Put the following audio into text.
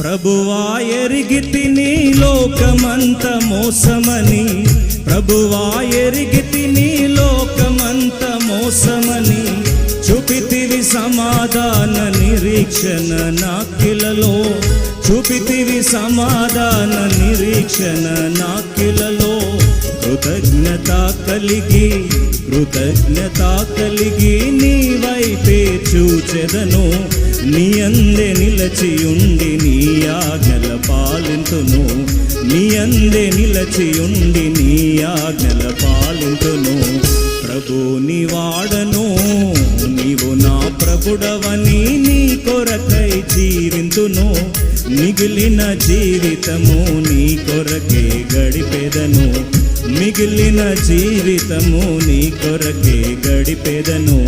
ప్రభువా ఎరిగితిని లోకమంత మోసమని, ప్రభువా ఎరిగితిని లోకమంత మోసమని, చూపితివి సమాధాన నిరీక్షణ నాకిలలో, చూపితివి సమాధాన నిరీక్షణ నాకిలలో. కృతజ్ఞత కలిగి నీ వైపే చూచెదను, నీ అందే నిలచియుండి నీ ఆజ్ఞల పాలింతును, నీ అందే నిలచియుండి నీ ఆజ్ఞల పాలింతును. ప్రభు నీ వాడను, నీవు నా ప్రభుడవని నీ కొరకై జీవింతును, మిగిలిన జీవితము నీ కొరకే గడిపెదను, మిగిలిన జీవితము నీ కొరకే గడిపెదను.